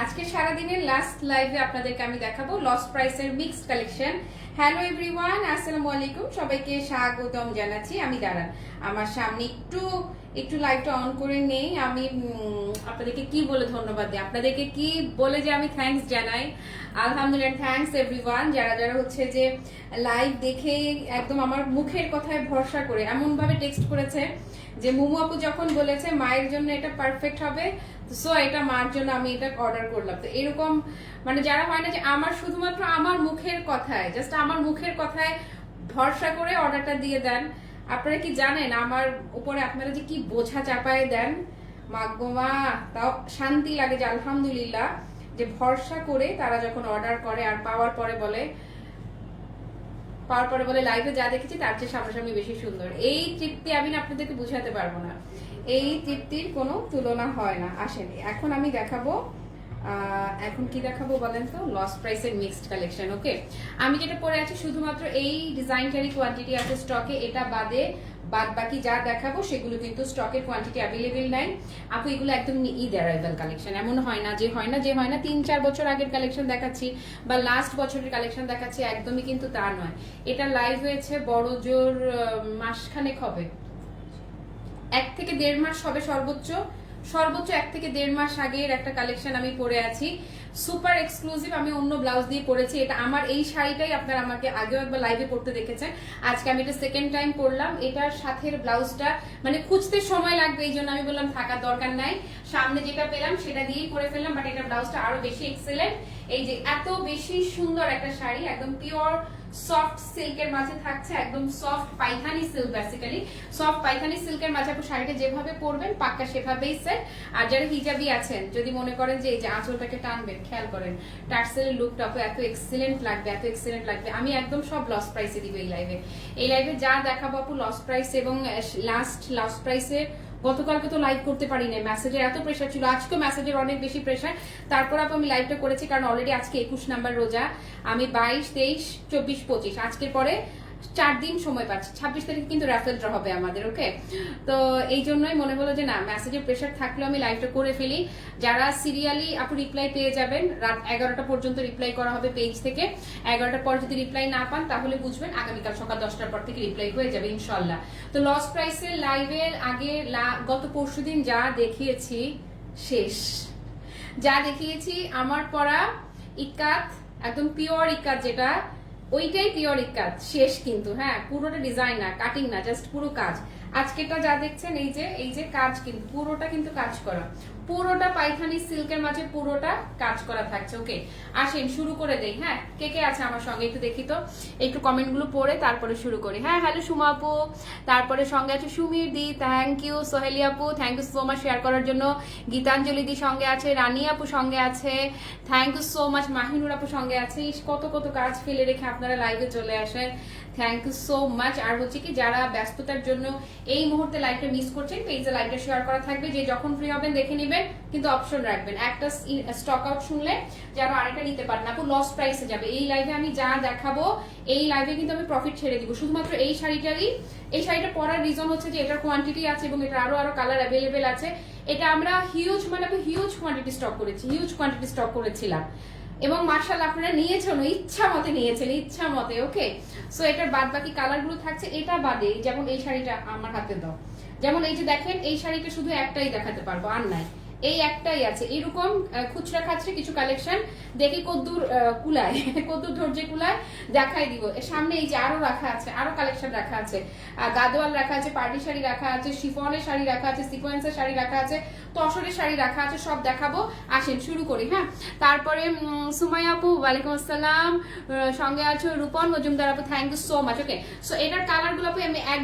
আজকে সারাদিনের লাস্ট লাইভে আপনাদেরকে আমি দেখাবো লস প্রাইসের মিক্সড কালেকশন। হ্যালো এভরিওয়ান, আসসালামু আলাইকুম, সবাইকে স্বাগতম জানাচ্ছি। আমি দাঁড়ান আমার সামনে একটু লাইভটা অন করে নেই। আমি আপনাদেরকে কি বলে ধন্যবাদ দিই, আপনাদেরকে কি বলে যে আমি থ্যাঙ্কস জানাই। আলহামদুলিল্লাহ, থ্যাঙ্কস এভরিওয়ান যারা যারা হচ্ছে যে লাইভ দেখে একদম আমার মুখের কথায় ভরসা করে এমন ভাবে টেক্সট করেছে যে মুমু আপু যখন বলেছে মায়ের জন্য এটা পারফেক্ট হবে, সো এটা মার জন্য আমি এটা অর্ডার করলাম। তো এরকম মানে যারা হয় না যে আমার শুধুমাত্র আমার মুখের কথায়, জাস্ট আমার মুখের কথায় ভরসা করে অর্ডারটা দিয়ে দেন। আপনারা কি জানেন আমার উপরে আপনারা যে কি বোঝা চাপায় দেন, মাগোমা তাও শান্তি লাগে যে আলহামদুলিল্লাহ যে ভরসা করে তারা যখন অর্ডার করে আর পাওয়ার পরে বলে লাইভে যা দেখেছি তার চেয়ে সামনাসামনি বেশি সুন্দর। এই তৃপ্তি আমি আপনাদেরকে বুঝাতে পারবো না, এই তৃপ্তির কোনো তুলনা হয় না। আসেন এখন আমি দেখাবো, এখন কি দেখাবো বলেন তো, লস প্রাইসের মিক্সড কালেকশন। ওকে, আমি যেটা পরে আছি শুধুমাত্র এই ডিজাইনটারই কোয়ান্টিটি আছে স্টকে, এটা বাদে বাদ বাকি যা দেখাবো সেগুলো কিন্তু স্টকের কোয়ান্টিটি অ্যাভেলেবেল নাই আপু। এগুলো একদম ঈদ অ্যারাইভাল কালেকশন, এমন হয় না যে 3-4 বছর আগের কালেকশন দেখাচ্ছি বা লাস্ট বছরের কালেকশন দেখাচ্ছি, একদমই কিন্তু তা নয়। এটা লাইভ হয়েছে বড় জোর মাসখানেক হবে, 1 থেকে 1.5 মাস হবে সর্বোচ্চ 1 থেকে 1.5 মাস আগের একটা কালেকশন আমি পরে আছি, সুপার এক্সক্লুসিভ। আমি অন্য ব্লাউজ দিয়ে পরেছি, এটা আমার এই শাড়িটাই আপনারা আমাকে আগেও একবার লাইভে পরতে দেখেছেন, আজকে আমি এটা সেকেন্ড টাইম পরলাম। এটার সাথের ব্লাউজটা মানে খুঁজতে সময় লাগবে, এই জন্য আমি বললাম থাকার দরকার নাই, সামনে যেটা পেলাম সেটা দিয়েই করে ফেললাম। বাট এটা ব্লাউজটা আরো বেশি এক্সেলেন্ট। এই যে এত বেশি সুন্দর একটা শাড়ি, একদম পিওর সফট সিল্কের মাঝে থাকছে, একদম soft Paithani silk, basically soft Paithani সিল্কের মাঝে আপনি শাড়িটা যেভাবে পরবেন পাক্কা সেভাবেই সেট। আর যারা হিজাবি আছেন যদি মনে করেন যে এই যে আঁচলটাকে টানবেন, খেয়াল করেন টার্সেলের লুকটা এত এক্সিলেন্ট লাগবে, এত এক্সিলেন্ট লাগবে। আমি একদম সব লস প্রাইসে দিব এই লাইভে যা দেখাবো আপু লস প্রাইস এবং লস প্রাইসে। গতকালকে তো লাইভ করতে পারি না, মেসেজের এত প্রেশার ছিল, আজকে মেসেজের অনেক বেশি প্রেশার, তারপর আপু আমি লাইভটা করেছি কারণ অলরেডি আজকে 21 নাম্বার রোজা। আমি 22, 23, 24, 25 আজকের পরে 4 দিন সময় পাচ্ছি, 26 তারিখে কিন্তু র্যাফেল ড্র হবে আমাদের। ওকে, তো এই জন্যই মনে হলো যে না, মেসেজের প্রেশার থাকলেও আমি লাইভটা করে ফেলি। যারা সিরিয়ালি আপু রিপ্লাই পেয়ে যাবেন, রাত 11টা পর্যন্ত রিপ্লাই করা হবে পেজ থেকে। 11টার পর যদি রিপ্লাই না পান তাহলে বুঝবেন আগামীকাল সকাল 10টার পর থেকে রিপ্লাই হয়ে যাবে ইনশাল্লাহ। তো লস প্রাইসের লাইভের আগে গত পরশুদিন যা দেখিয়েছি শেষ, যা দেখিয়েছি আমার পরা ইকাত, একদম পিওর ইকাত যেটা, ওইটাই পিওর ইকাত শেষ কিন্তু। হ্যাঁ, পুরোটা ডিজাইন না, কাটিং না, জাস্ট পুরো কাজ। আজকেটা যা দেখছেন এই যে কাজ, কিন্তু পুরোটা কিন্তু কাজ করা, পুরোটা পাইথানি সিল্কের মাঝে পুরোটা কাজ করা থাকছে। ওকে, আসেন শুরু করে দেই। হ্যাঁ, কে কে আছে আমার সঙ্গে একটু দেখি তো, একটু কমেন্ট গুলো পড়ে তারপরে শুরু করি। হ্যাঁ, হ্যালো সুমা আপু, তারপরে সঙ্গে আছে সুমির দি, থ্যাংক ইউ। সোহেলি আপু thank you so much share করার জন্য। গীতাঞ্জলি দি সঙ্গে আছে, রানী আপু সঙ্গে আছে, thank you so much. Mahinur আপু সঙ্গে আছে। কত কাজ ফেলে রেখে আপনারা লাইভে চলে আসেন, থ্যাংক ইউ সো মাচ। আর হচ্ছে কি যারা ব্যস্ততার জন্য এই মুহূর্তে লাইভটা মিস করছেন, পেজে লাইভটা শেয়ার করা থাকবে, যে যখন ফ্রি হবেন দেখে নেবেন, কিন্তু অপশন রাখবেন একটা স্টক আউট শুনলে যেন আরেকটা নিতে পারেন। আপু লস প্রাইসে যাবে এই লাইভে, আমি যা দেখাবো এই লাইভে কিন্তু আমি প্রফিট ছেড়ে দিব শুধুমাত্র এই শাড়িটা পরার রিজন হচ্ছে যে এটার কোয়ান্টিটি আছে এবং এটা আরো কালার অ্যাভেলেবেল আছে। এটা আমরা হিউজ কোয়ান্টিটি স্টক করেছিলাম এবং মার্শাল্লাহ আপনারা নিয়েছেন, ইচ্ছা মতে। ওকে, সো এটার বাদ বাকি কালার গুলো থাকছে। এটা বাদে যেমন এই শাড়িটা আমার হাতে দাও, যেমন এই যে দেখেন এই শাড়িটা শুধু একটাই দেখাতে পারবো, আর নাই, এই একটাই আছে। এরকম খুচরা খাচ্ছে কিছু কালেকশন, দেখি কদ্দুর কুলায় কদ্দুর ধৈর্য কুলায় দেখাই দিব। এর সামনে এই যে আরো রাখা আছে, আরো কালেকশন রাখা আছে, গাদোয়াল রাখা আছে, পার্টি শাড়ি রাখা আছে, শিফনের শাড়ি রাখা আছে, সিকোয়েন্সের শাড়ি রাখা আছে, তসরের শাড়ি রাখা আছে, সব দেখাবো। আসেন শুরু করি। হ্যাঁ, তারপরে সুমাইয়া আপু ওয়ালাইকুম আসসালাম, সঙ্গে আছো রূপন মজুমদার আপু, thank you so much. Okay, so এটার কালার গুলো আপু আমি এক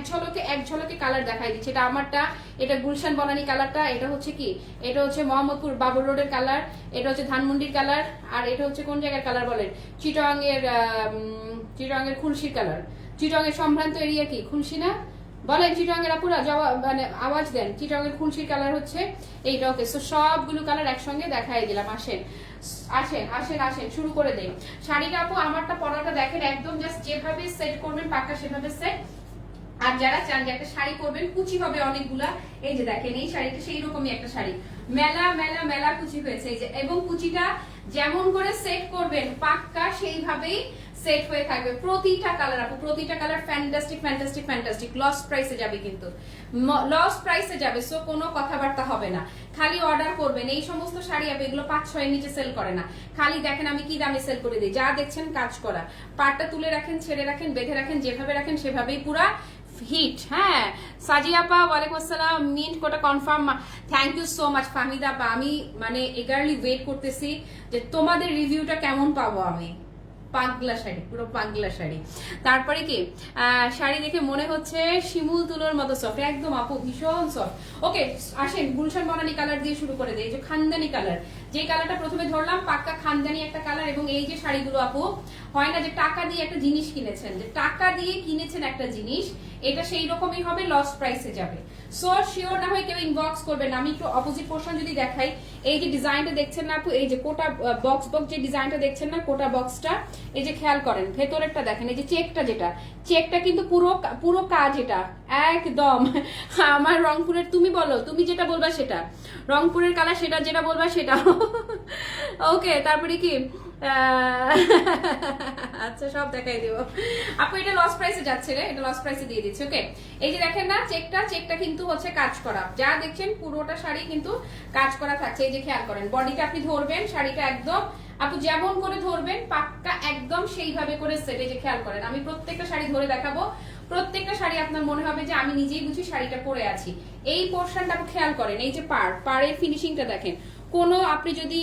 ঝলকে কালার দেখাই দিচ্ছি। এটা আমারটা, এটা গুলশান বনানী কালারটা, এটা হচ্ছে কি, এটা হচ্ছে মোহাম্মদপুর বাবুর রোডের কালার, এটা হচ্ছে ধানমন্ডির কালার, আর এটা হচ্ছে কোন জায়গার কালার বলেন, চিটাং এর খুলশির কালার। চিটাং এর সম্ভ্রান্ত এরিয়া কি খুলশি না বলেন, চিটাং এর আপুরা মানে আওয়াজ দেন। চিটাং এর খুলশির কালার হচ্ছে এইটা। ওকে, সো সবগুলো কালার একসঙ্গে দেখাই দিলাম। আসেন শুরু করে দেই। শাড়িটা আপু আমারটা পরাটা দেখেন, একদম জাস্ট যেভাবে সেট করবেন পাক্কা সেভাবে সেট। আর যারা চান যে একটা শাড়ি করবেন কুচি হবে অনেকগুলা, এই যে দেখেন এই শাড়িটা সেই রকমই একটা শাড়ি, মেলা মেলা মেলা কুচি হয়েছে এই যে, এবং কুচিটা যেমন করে সেট করবেন পাক্কা সেইভাবেই সেট হয়ে থাকবে। প্রতিটা কালার আপু, প্রতিটা colour fantastic fantastic fantastic. Loss প্রাইসে যাবে, কিন্তু লস প্রাইসে যাবে, সো কোনো কথাবার্তা হবে না। খালি অর্ডার করবেন। এই সমস্ত শাড়ি আপু এগুলো 5-6 এর নিচে সেল করে না। খালি দেখেন আমি কি দামে সেল করে দিই। যা দেখছেন কাজ করা, পাটটা তুলে রাখেন, ছেড়ে রাখেন, বেঁধে রাখেন, যেভাবে রাখেন সেভাবেই পুরা হিট। হ্যাঁ সাজিয়াপা ওয়ালাইকুম আসসালাম, mint quota confirm, thank you so much. Fahmida আপা আমি মানে এগারলি ওয়েট করতেছি যে তোমাদের রিভিউটা কেমন পাবো আমি। পাগলা শাড়ি, পুরো পাগলা শাড়ি। তারপরে কি শাড়ি দেখে মনে হচ্ছে শিমুল তুলোর মতো সফট, একদম আপু ভীষণ সফট। ওকে আসেন গুলশান বনানী কালার দিয়ে শুরু করে দেয়। এই যে খানদানি কালার, যে কালারটা প্রথমে ধরলাম পাক্কা খানদানি একটা কালার। এবং এই যে শাড়িগুলো আপু হয় না যে টাকা দিয়ে একটা জিনিস কিনেছেন, যে টাকা দিয়ে কিনেছেন একটা জিনিস, এটা সেই রকমই হবে, লস প্রাইসে যাবে। সো শিওর না হয় কেউ ইনবক্স করবেন। আমি একটু অপোজিট পোর্শন যদি দেখাই, এই যে ডিজাইনটা দেখছেন না আপু, এই যে কোটা বক্স বক্স যে ডিজাইনটা দেখছেন না, কোটা বক্সটা এই যে খেয়াল করেন, ভেতরেরটা দেখেন, এই যে চেকটা, যেটা চেকটা কিন্তু পুরো পুরো কাজ, এটা একদম আমার রংপুরের, তুমি বলো, তুমি যেটা বলবা সেটা, রংপুরের কালার সেটা, যেটা বলবা সেটা। ওকে তারপরে কি আচ্ছা সব দেখাই দিব আপু। এটা লস প্রাইসে যাচ্ছে রে, এটা লস প্রাইসে দিয়ে দিচ্ছি। ওকে এই যে দেখেন না চেকটা, চেকটা কিন্তু হচ্ছে কাজ করা, যা দেখছেন পুরোটা শাড়ি কিন্তু কাজ করা থাকছে। এই যে খেয়াল করেন, বডিটা আপনি ধরবেন, শাড়িটা একদম আপু যেমন করে ধরবেন পাক্কা একদম সেইভাবে করে সেট। এই যে খেয়াল করেন, আমি প্রত্যেকটা শাড়ি ধরে দেখাবো, প্রত্যেকটা শাড়ি আপনার মনে হবে যে আমি নিজেই বুঝি শাড়িটা পরে আছি। এই পোর্শনটা আপু খেয়াল করেন, এই যে পাড়ের ফিনিশিংটা দেখেন, কোনো আপনি যদি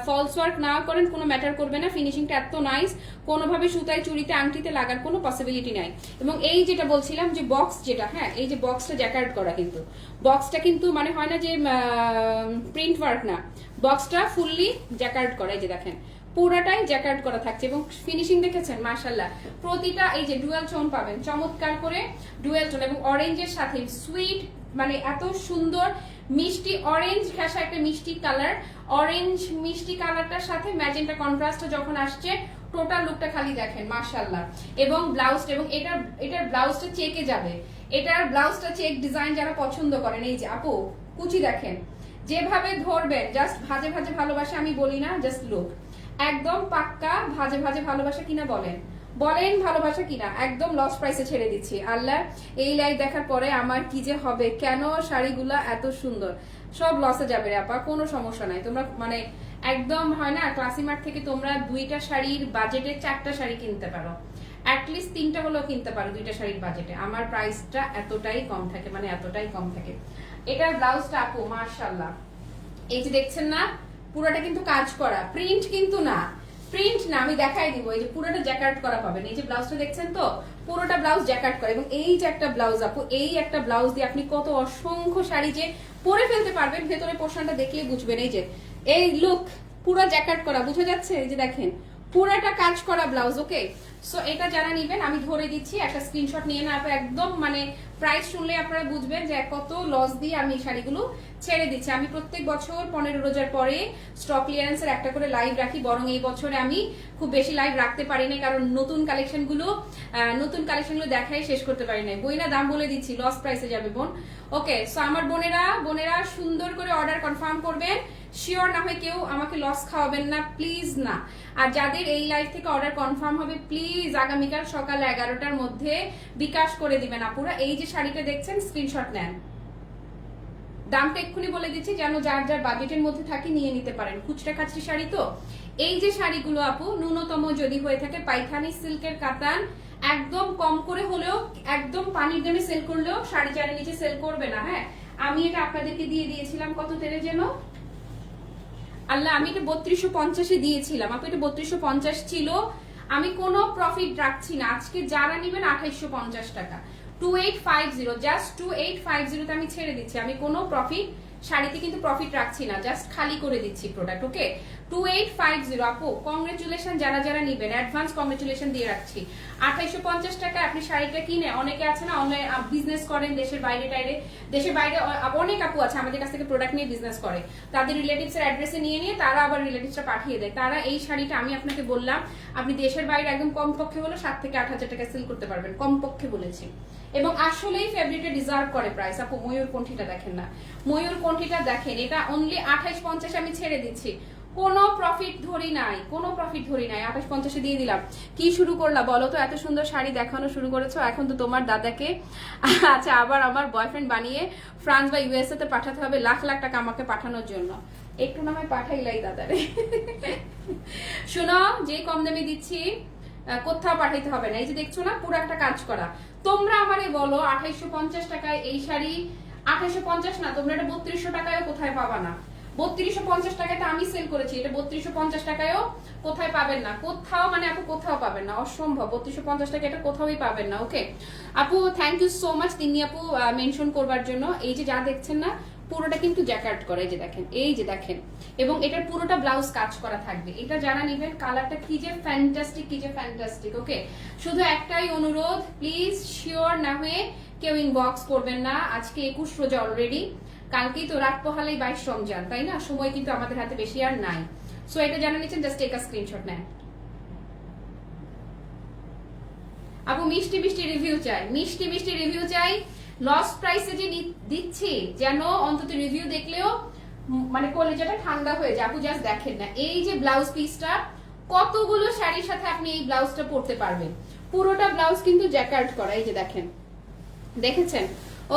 ফলস ওয়ার্ক না করেন কোনো ম্যাটার করবে না, ফিনিশিংটা এত নাইস, কোনোভাবে সুতায় চুড়িতে আংটিতে লাগার কোনো পসিবিলিটি নাই। এবং এই যেটা বলছিলাম যে বক্স যেটা, হ্যাঁ এই যে বক্সটা জ্যাকার্ড করা, কিন্তু বক্সটা কিন্তু মানে হয় না যে প্রিন্ট ওয়ার্ক না, বক্সটা ফুললি জ্যাকার্ড করা। এই যে দেখেন পুরাটাই জ্যাকার্ড করা থাকছে এবং ফিনিশিং দেখেছেন মাশাআল্লাহ। প্রতিটা এই যে ডুয়াল টোন পাবেন, চমৎকার করে ডুয়াল টোন, এবং অরেঞ্জের সাথে সুইট, মানে এত সুন্দর মিষ্টি অরেঞ্জ ঘেঁষা একটা মিষ্টি কালার, অরেঞ্জ মিষ্টি কালারটার সাথে ম্যাজেন্টা কন্ট্রাস্ট যখন আসছে, টোটাল লুকটা খালি দেখেন মাশাআল্লাহ। এবং ব্লাউজটা, এবং এটার ব্লাউজটা চেকে যাবে, এটার ব্লাউজটা চেক ডিজাইন যারা পছন্দ করেন, এই যে আপু কুচি দেখেন, যেভাবে ধরবেন জাস্ট ভাজে ভাজে ভালোবাসা, আমি বলি না, জাস্ট লুক একদম পাক্কা ভাজে ভাজে ভালোবাসা কিনা বলেন, বলেন ভালোবাসা কিনা, একদম লস প্রাইসে ছেড়ে দিচ্ছি। আল্লাহ এই লাইভ দেখার পরে আমার কি যে হবে, কেন শাড়িগুলা এত সুন্দর, সব লসে যাবে রে আপা, কোনো সমস্যা নাই। তোমরা মানে একদম হয় না ক্লাসিমার্ট থেকে তোমরা 2টা শাড়ির বাজেটে 4টা শাড়ি কিনতে পারো, অ্যাটলিস্ট 3টা হলেও কিনতে পারো 2টা শাড়ির বাজেটে। আমার প্রাইসটা এতটাই কম থাকে, মানে এতটাই কম থাকে। এটার ব্লাউজটা আপু মাশাআল্লাহ, এই যে দেখছেন না পুরোটা কিন্তু কাজ করা, প্রিন্ট কিন্তু না, প্রিন্ট না, আমি দেখাই দিব। এই যে পুরোটা জ্যাকার্ড করা পাবেন, এই যে ব্লাউজটা দেখছেন তো, পুরোটা ব্লাউজ জ্যাকার্ড করা। এবং এই যে একটা ব্লাউজ আপু, এই একটা ব্লাউজ দিয়ে আপনি কত অসংখ্য শাড়ি যে পরে ফেলতে পারবেন, ভেতরে পোর্শনটা দেখলে বুঝবেন। এই যে এই লুক পুরো জ্যাকার্ড করা, বুঝা যাচ্ছে? এই যে দেখেন পুরাটা কাজ করা ব্লাউজ। ওকে সো এটা যারা নিবেন আমি ধরে দিচ্ছি, একটা স্ক্রিনশট নিয়ে না আপনারা একদম মানে প্রাইস শুনলে আপনারা বুঝবেন যে কত লস দিয়ে আমি এই শাড়িগুলো ছেড়ে দিচ্ছি। আমি প্রত্যেক বছর 15 রোজার পরে স্টক ক্লিয়ারেন্সের একটা করে লাইভ রাখি, বরং এই বছরে আমি খুব বেশি লাইভ রাখতে পারি না, কারণ নতুন কালেকশনগুলো দেখাই শেষ করতে পারি না। বই না দাম বলে দিচ্ছি, লস প্রাইসে যাবে বোন। ওকে সো আমার বোনেরা সুন্দর করে অর্ডার কনফার্ম করবেন, শিওর না হয় কেউ আমাকে লস খাওয়াবেন না প্লিজ না। আর যাদের এই লাইভ থেকে অর্ডার কনফার্ম হবে প্লিজ আগামীকাল সকাল 11টার মধ্যে বিকাশ করে দিবেন আপুরা। এই যে শাড়িটা দেখছেন স্ক্রিনশট নেন, দামটা এক্ষুনি বলে দিচ্ছি যেন যার যার বাজেটের মধ্যে থাকে নিয়ে নিতে পারেন। খুচরা খাচরি শাড়ি তো এই যে শাড়িগুলো আপু, ন্যূনতম যদি হয়ে থাকে পাইখানি সিল্কের কাতান, একদম কম করে হলেও, একদম পানির দামে সেল করলেও 4.5 নিচে সেল করবে না। হ্যাঁ আমি এটা আপনাদেরকে দিয়ে দিয়েছিলাম কত তেরে যেন, আল্লাহ আমি এটা 3250 দিয়েছিলাম আপু, এটা 3250 ছিল। আমি কোনো প্রফিট রাখছি না, আজকে যারা নিবেন 2850 টাকা, 2850, জাস্ট 2850 তে আমি ছেড়ে দিচ্ছি। আমি কোনো প্রফিট শাড়িতে কিন্তু প্রফিট রাখছি না, জাস্ট খালি করে দিচ্ছি প্রোডাক্ট। ওকে 2850 আপু, কংগ্রেচুলেশন যারা যারা নিবেন, অ্যাডভান্স কংগ্রেচুলেশন দিয়ে রাখছি। 2850 টাকা আপনি শাড়িটা কিনে, অনেকে আছে না অনলাইন বিজনেস করেন দেশের বাইরে টাইরে, দেশের বাইরে অনেক আপু আছে আমাদের কাছ থেকে প্রোডাক্ট নিয়ে বিজনেস করে, তাদের রিলেটিভস এর অ্যাড্রেসে নিয়ে নিয়ে তারা আবার রিলেটিভসটা পাঠিয়ে দেয়। তারা এই শাড়িটা আমি আপনাকে বললাম আপনি দেশের বাইরে একদম কমপক্ষে হলো 7 থেকে 8 হাজার টাকা সেল করতে পারবেন, কমপক্ষে বলেছি। এবং আসলেই ফেব্রিকটা ডিজার্ভ করে প্রাইস আপু। ময়ূর কণ্ঠিটা দেখেন না, ময়ূর কোয়ান্টিটিটা দেখেন, এটা অনলি 28.50 আমি ছেড়ে দিচ্ছি, কোনো প্রফিট ধরি নাই, কোনো প্রফিট ধরি নাই, 28.50 দিয়ে দিলাম। কি শুরু করলা বলো তো, এত সুন্দর শাড়ি দেখানো শুরু করেছো, এখন তো তোমার দাদাকে আচ্ছা আবার আমার বয়ফ্রেন্ড বানিয়ে ফ্রান্স বা ইউএসএ তে পাঠাতে হবে লাখ লাখ টাকা আমাকে পাঠানোর জন্য, একটু না হয় পাঠাইলাই দাদারে। শোনো, যে কম দামে দিচ্ছি কোথাও পাঠাইতে হবে না, এই যে দেখছো না পুরো একটা কাজ করা। তোমরা আমারে বলো 2850 টাকায় এই শাড়ি, 2850 না, তোমরা এটা 3200 টাকায় কোথায় পাবা না, 3250 টাকায় আমি সেল করেছি, এটা 3250 টাকায়ও কোথায় পাবেন না, কোথাও মানে আপু কোথাও পাবেন না, অসম্ভব, 3250 টাকা এটা কোথাওই পাবেন না। ওকে আপু, thank you so much Tinni আপু মেনশন করবার জন্য। এই যে যা দেখছেন না পুরোটা কিন্তু জ্যাকার্ড করা, এই যে দেখেন, এই যে দেখেন, এবং এটার পুরোটা ব্লাউজ কাজ করা থাকবে। এটা যারা নেবেন, কালারটা কি যে ফ্যান্টাস্টিক, কি যে ফ্যান্টাস্টিক। ওকে, শুধু একটাই অনুরোধ, প্লিজ শিওর না হয়ে কেউ ইনবক্স করবেন না। আজকে 21 রোজা অলরেডি, কালকেই তো রাত পোহালেই 22 রমজান, তাই না, সময় কিন্তু আমাদের হাতে বেশি আর নাই। সো এটা জানা নিচ্ছেন, জাস্ট টেক আ স্ক্রিনশট নেন। আপু মিষ্টি মিষ্টি রিভিউ চাই, মিষ্টি মিষ্টি রিভিউ চাই, লস প্রাইসে যে দিচ্ছি যেন অন্তত রিভিউ দেখলেও মানে কলেজাটা ঠান্ডা হয়ে যায়। আপু জাস্ট দেখেন না, এই যে ব্লাউজ পিসটা, কতগুলো শাড়ির সাথে আপনি এই ব্লাউজটা পরতে পারবেন, পুরোটা ব্লাউজ কিন্তু জ্যাকার্ড করা, এই যে দেখেন, দেখেছেন।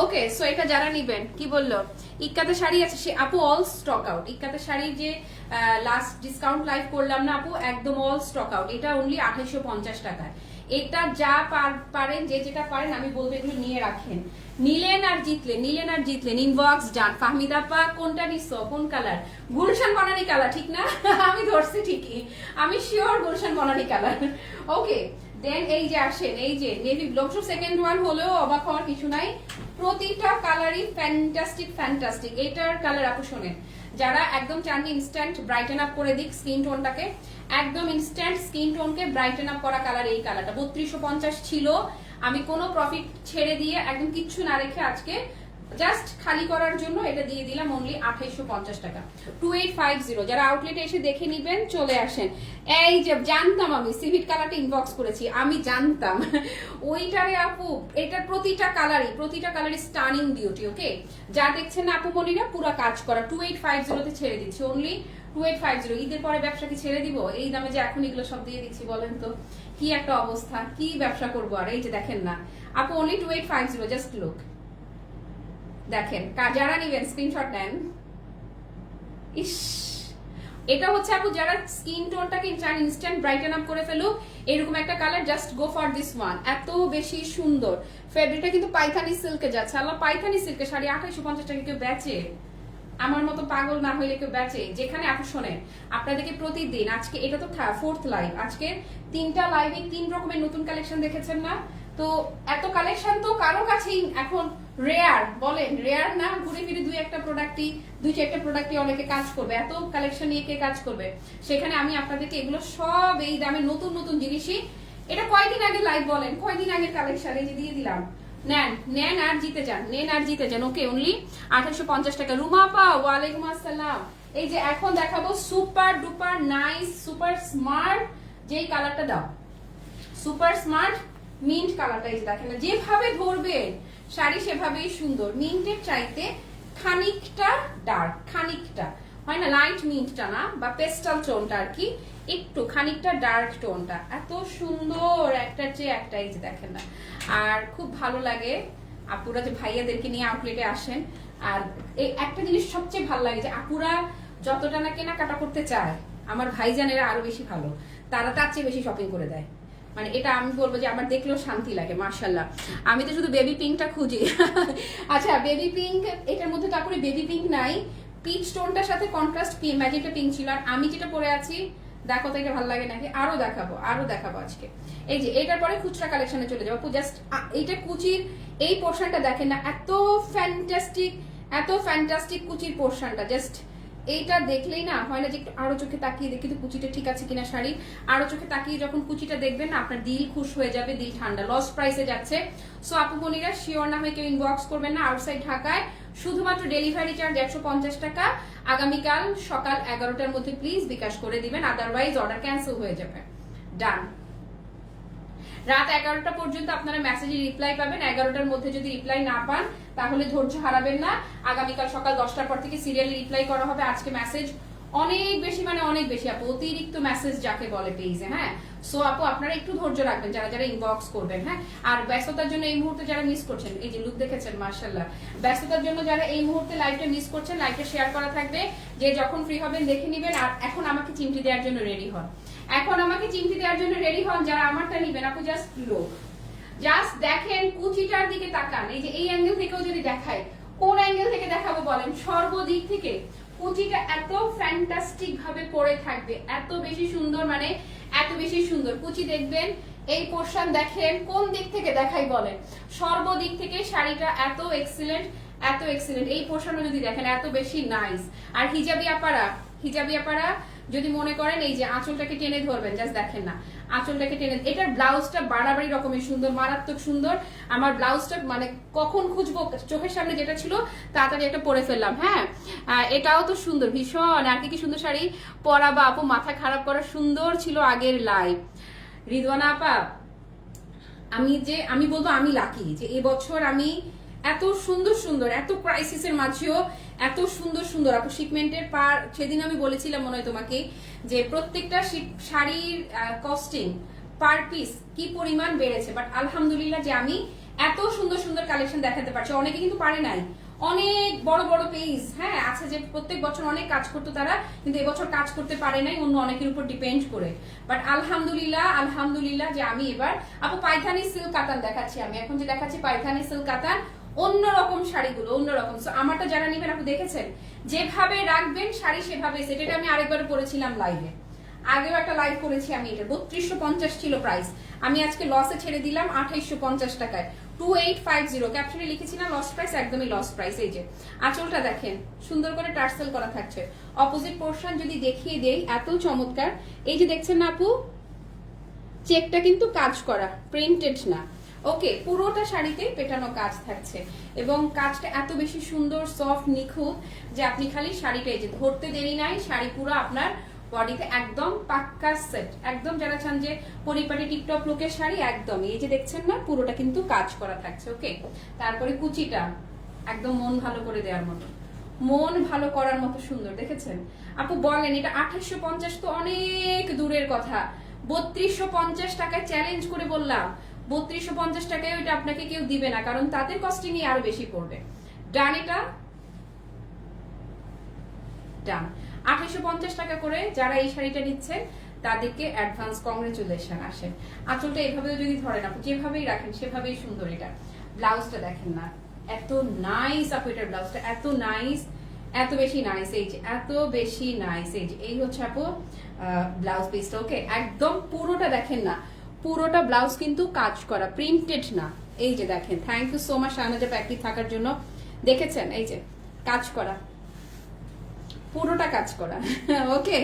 ওকে, সো এটা যারা নিবেন, কি বললো ইক্কাতে শাড়ি আছে সে আপু অল স্টক আউট, ইক্কাতে শাড়ির যে লাস্ট ডিসকাউন্ট লাইভ করলাম না আপু, একদম অল স্টক আউট, এটা অনলি 2850 টাকায়। এটা যা পারেন, যে যেটা পারেন আমি বলবো এগুলো নিয়ে রাখেন, নিলেন আর জিতলেন, নিলেন আর জিতলেন। ইনবক্স যান। ফাহমিদা পা কোনটা নিছো, কোন কালার? গুলশান বনানী কালার, ঠিক না? আমি ধরছি ঠিকই, আমি শিওর গুলশান বনানী কালার। ওকে দেন এই যে আসেন, এই যে নেভি ব্লু, সেকেন্ড ওয়ান হলেও অবাক হওয়ার কিছু নাই, প্রতিটা কালারই ফ্যান্টাস্টিক ফ্যান্টাস্টিক। এটার কালার আপু শোনেন, যারা একদম চান ইনস্ট্যান্ট ব্রাইটেন আপ করে দিক স্কিন টোনটাকে, একদম ইনস্ট্যান্ট স্কিন টোনকে ব্রাইটেন আপ করা কালার এই কালারটা 3250 ছিল, আমি কোনো প্রফিট ছেড়ে দিয়ে একদম কিচ্ছু না রেখে আজকে জাস্ট খালি করার জন্য এটা দিয়ে দিলাম অনলি 2850 টাকা। 2850, যারা আউটলেটে এসে দেখে নিবেন চলে আসেন। এই যে জানতাম আমি সিভিট কালারটা ইনবক্স করেছি, আমি জানতাম ওইটারে আপু, এটার প্রতিটা কালারই স্টানিং বিউটি। ওকে, যা দেখছেন না আপু মনিরা পুরো কাজ করা, 2850 তে ছেড়ে দিচ্ছি অনলি 2850। ঈদের পরে ব্যবসা কি ছেড়ে দিব এই দামে, যে এখন এগুলো সব দিয়ে দিচ্ছি, বলেন তো কি একটা অবস্থা, কি ব্যবসা করবো আর। এই যে দেখেন না আপু অনলি 2850, জাস্ট লুক, দেখেন যারা নিবেন স্ক্রিনশট নেন। ইস, এটা হচ্ছে আপু যারা স্কিন টোনটাকে চান ইনস্ট্যান্ট ব্রাইটেন আপ করে ফেলুক, এরকম একটা colour, just go for this one. এত বেশি সুন্দর ফেব্রিকটা, কিন্তু পাইথানি সিল্কে যাচ্ছে। আল্লাহ, পাইথানি সিল্কে শাড়ি 2850 টাকা কেউ বেচে? আমার মতো পাগল না হইলে কেউ বেচে? যেখানে আপু শোনেন, আপনাদেরকে প্রতিদিন, আজকে এটা তো 4th লাইভ, আজকে 3টা লাইভে 3 রকমের নতুন কালেকশন দেখেছেন না, তো এত কালেকশন তো কারো কাছেই এখন রেয়ার, বলেন রেয়ার না? ঘুরে ফিরে দুই চারটা প্রোডাক্টই অনেকে কাজ করবে, এত কালেকশন নিয়ে কে কাজ করবে? সেখানে আমি আপনাদেরকে এগুলো সব এই দামে নতুন নতুন জিনিসই, এটা কয়দিন আগে লাইভ, বলেন কয়দিন আগের কালেকশন, এই যে দিয়ে দিলাম, নেন আর জিতে যান, নেন আর জিতে যান। ওকে, অনলি 2850 টাকা। রুমা পা, ওয়ালাইকুম আসসালাম। এই যে এখন দেখাবো super duper nice, super smart, যেই কালারটা দাও, সুপার স্মার্ট মিন্ট কালারটা। এই যে দেখেন না, যেভাবে ধরবেন শাড়ি সেভাবেই সুন্দর। মিন্টের চাইতে খানিকটা ডার্ক, খানিকটা হয় না, লাইট মিন্টটা না, বা পেস্টাল টোনটা আর কি, একটু খানিকটা ডার্ক টোনটা, এত সুন্দর একটার চেয়ে একটা। এই যে দেখেন না, আর খুব ভালো লাগে আপুরা যে ভাইয়াদেরকে নিয়ে আউটলেটে আসেন। আর এই একটা জিনিস সবচেয়ে ভালো লাগে, যে আপুরা যতটা না কেনাকাটা করতে চায়, আমার ভাইজানেরা আরো বেশি ভালো, তারা তার চেয়ে বেশি শপিং করে দেয়। মানে এটা আমি বলবো যে আমার দেখলেও শান্তি লাগে, মাশাআল্লাহ। আমি তো শুধু বেবি পিঙ্কটা খুঁজি। আচ্ছা, বেবি পিঙ্ক, এটার মধ্যে তারপরে বেবি পিঙ্ক নাই, পিচ টোনটার সাথে কন্ট্রাস্ট ম্যাজেন্টা পিঙ্ক ছিল। আর আমি যেটা পরে আছি, দেখো তো এটা ভালো লাগে নাকি, আরো দেখাবো আজকে। এই যে এটার পরে খুচরা কালেকশনে চলে যাবো। জাস্ট এইটা কুচির এই পোর্শনটা দেখেন না, এত ফ্যান্টাস্টিক কুচির পোর্শনটা, জাস্ট এইটা দেখলেই না হয় না যে একটু আরো চোখে তাকিয়ে দেখি তো কুচিটা ঠিক আছে কিনা শাড়ি। আরো চোখে তাকিয়ে যখন কুচিটা দেখবেন না, আপনার দিল খুশ হয়ে যাবে, দিল ঠান্ডা। লস প্রাইসে যাচ্ছে। সো আপু বোনিরা শিওর না হয়ে কেউ ইনবক্স করবেন না। আউটসাইড ঢাকায় শুধুমাত্র ডেলিভারি চার্জ 150 টাকা। আগামীকাল সকাল 11টার মধ্যে প্লিজ বিকাশ করে দিবেন, আদারওয়াইজ অর্ডার ক্যান্সেল হয়ে যাবে। ডান। রাত 11টা পর্যন্ত আপনারা মেসেজে রিপ্লাই পাবেন। 11টার মধ্যে যদি রিপ্লাই না পান তাহলে ধৈর্য হারাবেন না, আগামীকাল সকাল 10টার পর থেকে সিরিয়ালি রিপ্লাই করা হবে। আজকে মেসেজ অনেক বেশি, মানে অনেক বেশি আপু, অতিরিক্ত মেসেজ যাকে বলে পেজে। হ্যাঁ, সো আপু আপনারা একটু ধৈর্য রাখবেন যারা যারা ইনবক্স করবেন। হ্যাঁ, আর ব্যস্ততার জন্য এই মুহূর্তে যারা মিস করছেন, এই যে লুক দেখেছেন মাশাআল্লাহ, ব্যস্ততার জন্য যারা এই মুহূর্তে লাইভটা মিস করছেন, লাইভটা শেয়ার করা থাকবে, যে যখন ফ্রি হবেন দেখে নেবেন। আর এখন আমাকে চিমটি দেওয়ার জন্য রেডি হন, এখন আমাকে চিমটি দেওয়ার জন্য রেডি হন যারা আমারটা নিবেন। আপু জাস্ট লুক, জাস্ট দেখেন, কুচিটার দিকে তাকান। এই যে এই অ্যাঙ্গেল থেকেও যদি দেখাই, কোন অ্যাঙ্গেল থেকে দেখাবো বলেন? সর্বদিক থেকে কুচিটা এত ফ্যান্টাস্টিক ভাবে পড়ে থাকবে, এত বেশি সুন্দর, মানে এত বেশি সুন্দর কুচি। দেখবেন এই পোরশন দেখেন, কোন দিক থেকে দেখাই বলেন? সর্বদিক থেকে শাড়িটা এত এক্সিলেন্ট, এত এক্সিলেন্ট। এই পোরশনও যদি দেখেন এত বেশি নাইস। আর হিজাবি আপারা, হিজাবি আপারা যদি মনে করেন এই যে আঁচলটাকে টেনে ধরবেন, জাস্ট দেখেন না, আঁচলটাকে টেনে, এটার ব্লাউজটা বাড়াবাড়ি রকমের সুন্দর, মারাত্মক সুন্দর। আমার ব্লাউজটা মানে কখন খুঁজবো, চোখের সামনে যেটা ছিল তাড়াতাড়ি একটা পরে ফেললাম। হ্যাঁ, এটাও তো সুন্দর ভীষণ। আর কি সুন্দর শাড়ি পরা বা আপু, মাথা খারাপ করা সুন্দর ছিল আগের লাইভ। রিদওয়ানা আপা, আমি বলবো আমি লাকি যে এবছর আমি এত সুন্দর সুন্দর, এত ক্রাইসিসের মাঝেও এত সুন্দর সুন্দর আপু শিপমেন্টের পার। সেদিন আমি বলেছিলাম মনে হয় তোমাকে যে প্রত্যেকটা শাড়ির কস্টিং পার পিস কি পরিমাণ বেড়েছে, বাট আলহামদুলিল্লাহ যে আমি এত সুন্দর সুন্দর কালেকশন দেখাতে পারছি। অনেকে কিন্তু পারে নাই, অনেক বড় বড় পেজ হ্যাঁ আছে যে প্রত্যেক বছর অনেক কাজ করতো তারা, কিন্তু এবছর কাজ করতে পারে নাই অন্য অনেকের উপর ডিপেন্ড করে। বাট আলহামদুলিল্লাহ, আলহামদুলিল্লাহ যে আমি এবার আপু পাইথানি সিল্ক কাতান দেখাচ্ছি। আমি এখন যে দেখাচ্ছি পাইথানি সিল্ক কাতান, অন্যরকম শাড়িগুলো অন্যরকম। সো আমারটা যারা নিবেন আপু দেখেছেন যেভাবে রাখবেন শাড়ি সেভাবে সেটা আমি আরেকবার পরেছিলাম লাইভে, আগেও একটা লাইভ করেছি আমি। এটা 3250 ছিল প্রাইস, আমি আজকে লসে ছেড়ে দিলাম 2850 টাকায়, 2850। ক্যাপশনে লিখেছিলাম লস প্রাইস, একদমই লস প্রাইস। এই যে আঁচলটা দেখেন সুন্দর করে টার্সেল করা থাকছে। অপোজিট পোর্শন যদি দেখিয়ে দেই এত চমৎকার। এই যে দেখছেন না আপু, চেকটা কিন্তু কাজ করা, প্রিন্টেড না। ওকে, পুরোটা শাড়িতে পেটানো কাজ থাকছে এবং কাজটা এত বেশি সুন্দর, সফট, নিখুঁত যে আপনি খালি শাড়িটা এই যে ধরতে দেরি নাই, শাড়ি পুরো আপনার বডিতে একদম পাক্কা সেট। একদম যারা চান যে পরিপাটি টিপটপ লুকের শাড়ি, একদমই এই যে দেখছেন না পুরোটা কিন্তু কাজ করা থাকছে। ওকে, তারপরে কুচিটা একদম মন ভালো করে দেওয়ার মতো, মন ভালো করার মতো সুন্দর। দেখেছেন আপু বলেন এটা 2850 তো অনেক দূরের কথা, 3250 টাকায় চ্যালেঞ্জ করে বললাম 3250 টাকায় ওইটা আপনাকে কেউ দিবে না, কারণ তাদের কস্টিংই আরো বেশি পড়বে। ডান, এটা ডান। 2850 টাকা করে যারা এই শাড়িটা নিচ্ছেন তাদেরকে অ্যাডভান্স কংগ্রেচুলেশন। আসেন, আঁচলটা এভাবে যদি ধরেন আপু, যেভাবেই রাখেন সেভাবেই সুন্দর। এটা ব্লাউজটা দেখেন না, এত নাইস আপু, এটার ব্লাউজটা এত নাইস, এত বেশি নাইস। এই যে এত বেশি নাইস, এই যে এই হচ্ছে আপু ব্লাউজ পিসটা। ওকে, একদম পুরোটা দেখেন না, পুরোটা ব্লাউজ কিন্তু কাজ করা, প্রিন্টেড না। এই যে দেখেন, থ্যাংক ইউ সো মাচ শাহনাজা প্যাকটি থাকার জন্য। দেখেছেন এই যে কাজ করা, পুরোটা কাজ করা। ওকে,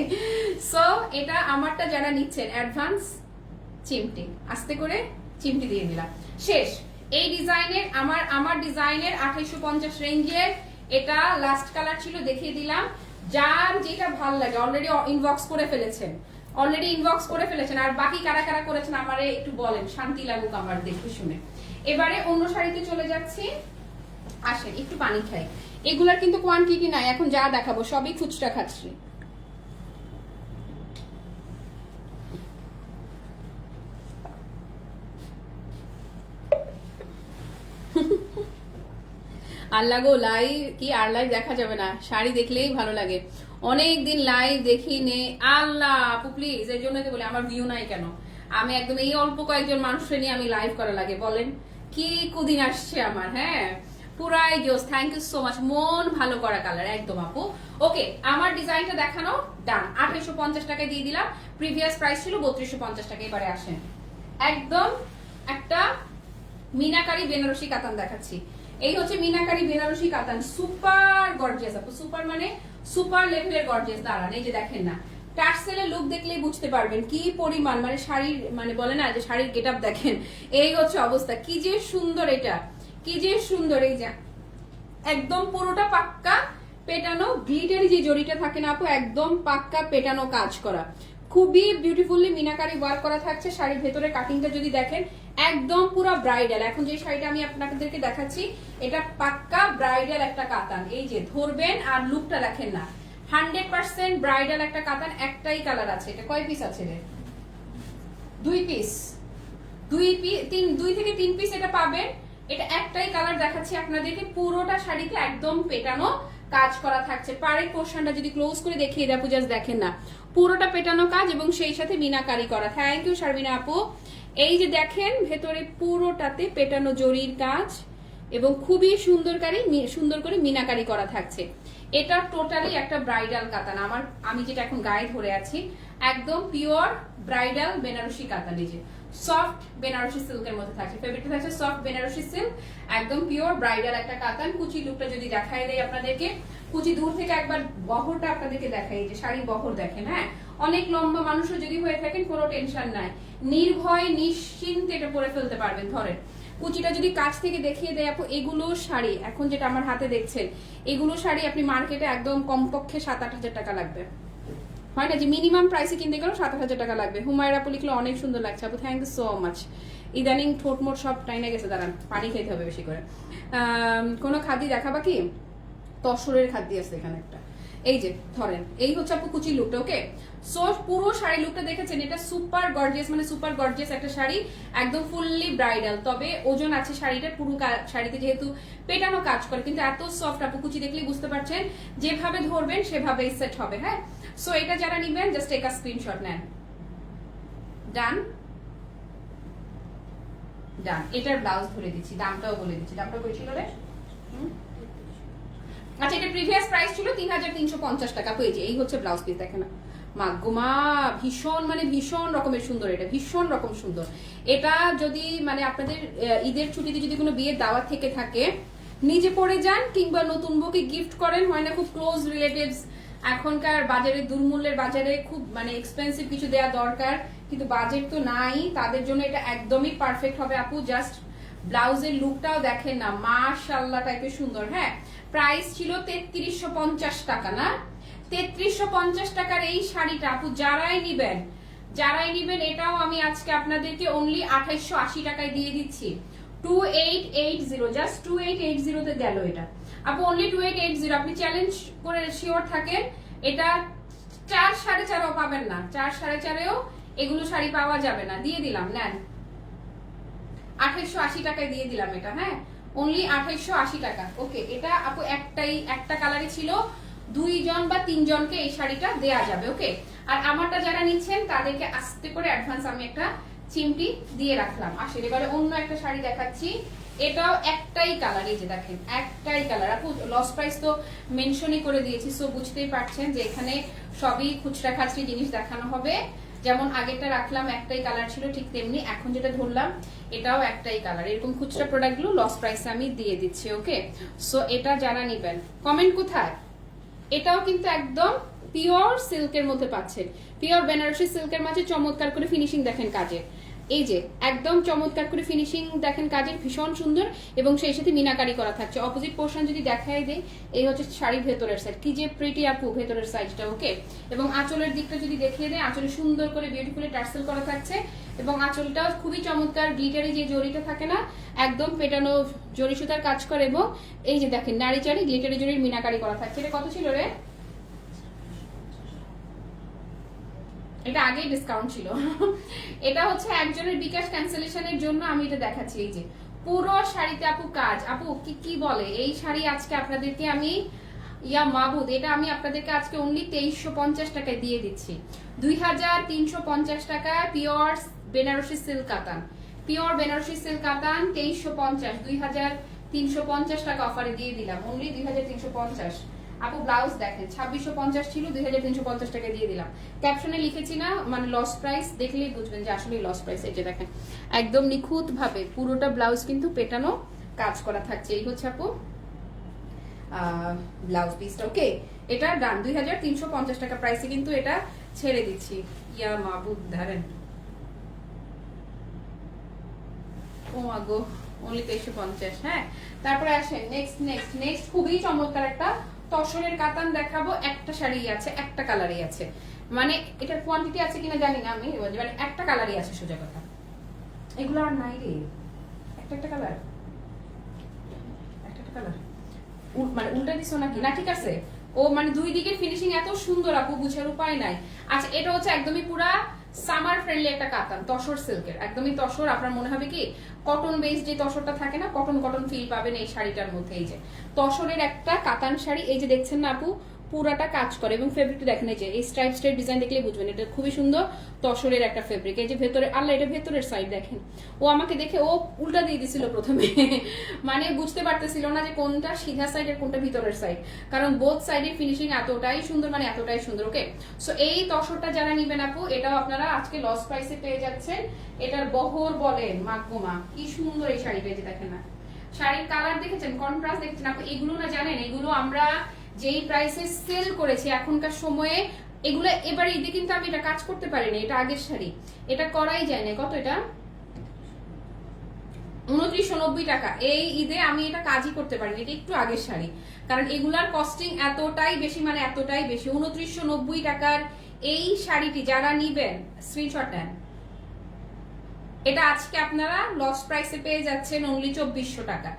সো এটা আমারটা যারা নিচ্ছেন অ্যাডভান্স চিমটি, আস্তে করে চিমটি দিয়ে দিলাম। শেষ এই ডিজাইনের, আমার ডিজাইনের 2850 রেঞ্জের এটা লাস্ট কালার ছিল, দেখিয়ে দিলাম। যার যেটা ভালো লাগে অলরেডি ইনবক্স করে ফেলেছেন, আর বাকি কারা কারা করেছেন আমারে একটু বলেন, শান্তি লাগুক আমার দেখে শুনে। এবারে অন্য শাড়িতে চলে যাচ্ছি। আসেন একটু পানি খাই, এগুলার কিন্তু কোয়ান্টিটি নাই, এখন যা দেখাবো সবই খুচরা খাচ্ছি। আল্লাহ গো, লাইভ কি আর লাইভ দেখা যাবে না, শাড়ি দেখলেই ভালো লাগে। অনেক দিন লাইভ দেখি নে আল্লাহ আপু প্লিজ, এই জন্য তো বলি আমার ভিউ নাই কেন। আমি একদম এই অল্প কয়েকজন মানুষের নিয়ে আমি লাইভ করা লাগে, বলেন কি কুদিন আসছে আমার। হ্যাঁ পুরাই জোস, থ্যাংক ইউ সো মাচ। মন ভালো করা কালার একদম আপু। ওকে, আমার ডিজাইনটা দেখানো ডান, 2850 টাকায় দিয়ে দিলাম। প্রিভিয়াস প্রাইস ছিল 3250 টাকা। এবারে আসেন একদম একটা মিনাকারি বেনারসি কাতান দেখাচ্ছি। এই হচ্ছে মিনাকারি বেনারসি কাতান, সুপার গর্জিয়াস আপু, সুপার মানে সুপার লেভেলের গর্জিয়াস। দাঁড়ান, এই যে দেখেন না, টার্সেলের লুক দেখলেই বুঝতে পারবেন কি পরিমাণ, মানে শাড়ির মানে বলে না যে শাড়ির গেট আপ দেখেন, এই হচ্ছে অবস্থা। কি যে সুন্দর এটা, কি যে সুন্দর। এই যে একদম পুরোটা পাক্কা পেটানো, গ্লিটারি যে জড়িটা থাকে না আপু, একদম পাক্কা পেটানো কাজ করা। খুবই বিউটিফুলি মিনাকারি ওয়ার্ক করা থাকছে। শাড়ির ভেতরে কাটিংটা যদি দেখেন একদম পুরো ব্রাইডাল। এখন যে শাড়িটা আমি আপনাদেরকে দেখাচ্ছি এটা পাক্কা ব্রাইডাল একটা কাতান। এই যে ধরবেন আর লুকটা দেখেন না, 100% ব্রাইডাল একটা কাতান। একটাই কালার আছে। এটা কয় পিস আছে রে? 2 পিস, 2 থেকে 3 পিস এটা পাবেন। এটা একটাই কালার দেখাচ্ছি আপনাদেরকে। পুরোটা শাড়িতে একদম পেটানো কাজ করা থাকছে। পাড়ের পোর্শনটা যদি ক্লোজ করে দেখিয়ে দেয় আপু, জাস্ট দেখেন না, পুরোটা পেটানো কাজ এবং সেই সাথে মিনাকারি করা। থ্যাংক ইউ শারমিনা আপু। এই যে দেখেন ভেতরে পুরোটাতে পেটানো জরির কাজ এবং খুবই সুন্দর করে মিনাকারি করা থাকছে। এটা টোটালি একটা ব্রাইডাল কাতান। আমি যেটা এখন গায়ে ধরে আছি একদম পিওর ব্রাইডাল বেনারসি কাতান। এই যে সফট বেনারসি সিল্কের মধ্যে থাকছে। ফেব্রিকটা থাকছে সফট বেনারসি সিল্ক, একদম পিওর ব্রাইডাল একটা কাতান। কুচি লুকটা যদি দেখাই দেয় আপনাদেরকে, কুচি দূর থেকে একবার বহরটা আপনাদেরকে দেখাই। যে শাড়ি বহর দেখেন, হ্যাঁ অনেক লম্বা মানুষও যদি হয়ে থাকেন কোনো টেনশন নাই, নির্ভয় নিশ্চিন্তে এটা পরে ফেলতে পারবেন। ধরেন কুচিটা যদি কাছ থেকে দেখিয়ে দেয় আপু, এগুলো শাড়ি এখন যেটা আমার হাতে দেখছেন, এগুলো শাড়ি আপনি মার্কেটে একদম কমপক্ষে 7-8 হাজার টাকা লাগবে। হয় না যে মিনিমাম প্রাইসে কিনতে গেলেও 7-8 হাজার টাকা লাগবে। হুমায়রা আপু লিখলে অনেক সুন্দর লাগছে আপু, থ্যাংক ইউ সো মাচ। ইদানিং ঠোঁট মোট সব টাইনে গেছে, দাঁড়ান পানি খেতে হবে বেশি করে। কোনো খাদ্য দেখাবা কি? তসরের খাদ্য আছে এখানে একটা। এই যে ধরেন এই হচ্ছে আপু কুচি লুকটা। ওকে, সো পুরো শাড়ি লুকটা দেখেছেন, এটা সুপার গর্জিয়াস, মানে সুপার গর্জিয়াস একটা শাড়ি, একদম ফুললি ব্রাইডাল। তবে ওজন আছে শাড়িটার, পুরো শাড়িতে যেহেতু পেটানো কাজ করে, কিন্তু এত সফট আপু, কুচি দেখলেই বুঝতে পারছেন, যেভাবে ধরবেন সেভাবেই সেট হবে। হ্যাঁ, সো এটা যারা নিবেন জাস্ট একটা স্ক্রিনশট নেন। ডান ডান। এটার ব্লাউজ ধরে দিচ্ছি, দামটাও বলে দিচ্ছি। দামটা বলছিল রে, আচ্ছা এটা প্রিভিয়াস প্রাইস ছিল 3350 টাকা। পেয়েছি। এই হচ্ছে ব্লাউজ পিস, দেখেন না মাগোমা, ভীষণ মানে ভীষণ রকমের সুন্দর। এটা ভীষণ রকম সুন্দর। এটা যদি মানে আপনাদের ঈদের ছুটিতে যদি কোনো বিয়ের দাওয়াত থেকে থাকে, নিজে পরে যান কিংবা নতুন বউকে গিফট করেন, হয় না খুব ক্লোজ রিলেটিভস, এখনকার বাজারে দুর্মূল্যের বাজারে খুব মানে এক্সপেন্সিভ কিছু দেওয়া দরকার, কিন্তু বাজেট তো নাই, তাদের জন্য এটা একদমই পারফেক্ট হবে আপু। জাস্ট ব্লাউজের লুকটাও দেখেন না, মাশাআল্লাহ টাইপের সুন্দর। হ্যাঁ, প্রাইস ছিল 3350 টাকা না, 3350 টাকার এই শাড়িটা আপু যারাই নিবেন এটাও আমি আজকে আপনাদেরকে অনলি 2880 টাকায় দিয়ে দিচ্ছি। 2880, জাস্ট 2880 তে গেল এটা আপু, অনলি 2880। আপনি চ্যালেঞ্জ করে শিওর থাকেন এটা 4 4.5 পাবেন না, 4 4.5 এগুলো শাড়ি পাওয়া যাবে না। দিয়ে দিলাম, নেন 2880 টাকায় দিয়ে দিলাম এটা। হ্যাঁ, অনলি 2880 টাকা। ওকে, এটা আপু একটা কালারই ছিল, 2 জন বা 3 জনকে এই শাড়িটা দেয়া যাবে। ওকে, আর আমারটা যারা নিচ্ছেন তাদেরকে আস্তে করে অ্যাডভান্স আমি একটা চিমটি দিয়ে রাখলাম। আসলে এবারে অন্য একটা শাড়ি দেখাচ্ছি, এটাও একটাই কালার। এই যে দেখেন একটাই কালার আপু, লস প্রাইস তো মেনশনই করে দিয়েছি, সো বুঝতেই পারছেন যে এখানে সবই খুচরা খাচরি জিনিস দেখানো হবে। যেমন আগেরটা রাখলাম একটাই কালার ছিল, ঠিক তেমনি এখন যেটা ধরলাম এটাও একটাই কালার। এরকম খুচরা প্রোডাক্টগুলো লস প্রাইসে আমি দিয়ে দিচ্ছি। ওকে, সো এটা যারা নিবেন কমেন্ট কোথায়? এটাও কিন্তু একদম পিওর সিল্কের মধ্যে পাচ্ছেন, পিওর বেনারসি সিল্কের মাঝে চমৎকার করে ফিনিশিং দেখেন কাজের। এই যে একদম চমৎকার করে ফিনিশিং দেখেন কাজের, ভীষণ সুন্দর এবং সেই সাথে মিনাকারি করা থাকছে। অপোজিট পোর্শন যদি দেখাই দেই, এই হচ্ছে শাড়ির ভেতরের সাইড, কি যে প্রিটি আপু ভেতরের সাইডটা। ওকে, এবং আঁচলের দিকটা যদি দেখিয়ে দেয়, আঁচলে সুন্দর করে বিউটিফুলি টার্সেল করা থাকছে এবং আঁচলটাও খুবই চমৎকার, গ্লিটারি যে জরিটা থাকে না, একদম পেটানো জরি সুতার কাজ করে। এবং এই যে দেখেন নাড়ি চাড়ি গ্লিটারি জরির মিনাকারি করা থাকছে। এটা কত ছিল রে? এটা আগেই ডিসকাউন্ট ছিল। এটা হচ্ছে একজনের বিকাশ ক্যান্সেলেশনের জন্য আমি এটা দেখাচ্ছি। এই যে পুরো শাড়িতে আপু কাজ। আপু কি বলে এই শাড়ি আজকে আপনাদেরকে আমি ইয়া মাবুদ, এটা আমি আপনাদেরকে আজকে অনলি 2350 টাকায় দিয়ে দিচ্ছি। 2350 টাকা পিওর বেনারসি সিল্ক কাতান, পিওর বেনারসি সিল্ক কাতান 2350, 2350 টাকা অফারে দিয়ে দিলাম, অনলি 2350। আপু ব্লাউজ দেখেন 2650 ছিল, 2350 টাকা দিয়ে দিলাম। ক্যাপশনে লিখেছি না, মানে লস প্রাইস, দেখলেই বুঝবেন যে আসলে লস প্রাইস। এটা দেখেন একদম নিখুঁত ভাবে পুরোটা ব্লাউজ কিন্তু পেটানো কাজ করা থাকছে। এই হচ্ছে আপু ব্লাউজ পিসটা। ওকে, এটা ডান 2350 টাকা প্রাইসে কিন্তু এটা ছেড়ে দিচ্ছি। ইয়া মাবুদ ধরেন, ও মাগো অনলি 2350। হ্যাঁ, তারপরে আসেন নেক্সট খুবই চমৎকার একটা তসরের কাতান দেখাবো। একটা শাড়ি আছে, একটা কালারই আছে, মানে এটা কোয়ান্টিটি আছে কিনা জানি না আমি, মানে একটা কালারই আছে সোজা কথা, এগুলো আর নাই রে, একটা কালার, একটা কালার মানে উল্টা দিছো নাকি না? ঠিক আছে, ও মানে দুই দিকের ফিনিশিং এত সুন্দর আপু, বুঝার উপায় নাই। আচ্ছা এটা হচ্ছে একদমই পুরা সামার ফ্রেন্ডলি একটা কাতান, তসর সিল্কের, একদমই তসর। আপনার মনে হবে কি কটন বেস যে তসরটা থাকে না, কটন কটন ফিল পাবেন এই শাড়িটার মধ্যে। এই যে তসরের একটা কাতান শাড়ি, এই যে দেখছেন না আপু, পুরাটা কাজ করে এবং ফেব্রিকটা দেখেন, এই যে এই স্ট্রাইপ স্ট্রাইপ ডিজাইন দেখলে বুঝবেন এটা খুবই সুন্দর তসরের একটা ফেব্রিক। এই যে ভেতরে, আল্লাহ এটা ভেতরের সাইড দেখেন, ও আমাকে দেখে ও উল্টা দিয়ে দিছিল প্রথমে মানে বুঝতে পারতেছিল না যে কোনটা সিধা সাইড আর কোনটা ভিতরের সাইড, কারণ বোথ সাইডের ফিনিশিং এতটাই সুন্দর, মানে এতটাই সুন্দর। ওকে, সো এই তসরটা যারা নিবেন আপু, এটাও আপনারা আজকে লস প্রাইসে পেয়ে যাচ্ছেন। এটার বহর বলেন মাগমা, কি সুন্দর এই শাড়ি পেয়েছে, দেখেন না শাড়ির কালার দেখেছেন, কন্ট্রাস্ট দেখছেন আপু। এগুলো না জানেন, এগুলো আমরা যেই প্রাইসে সেল করেছি এখনকার সময়ে, এগুলো এবার ঈদে কিন্তু আমি এটা কাজ করতে পারিনি, এটা আগের শাড়ি, এটা করাই যায় না। কত এটা? 2990 টাকা। এই ঈদে আমি এটা কাজই করতে পারিনি, এটা একটু আগের শাড়ি, কারণ এগুলার কস্টিং এতটাই বেশি, মানে এতটাই বেশি। 2990 টাকার এই শাড়িটি যারা নিবেন স্ক্রিনশট নেন, এটা আজকে আপনারা লস প্রাইসে পেয়ে যাচ্ছেন অনলি 2400 টাকা।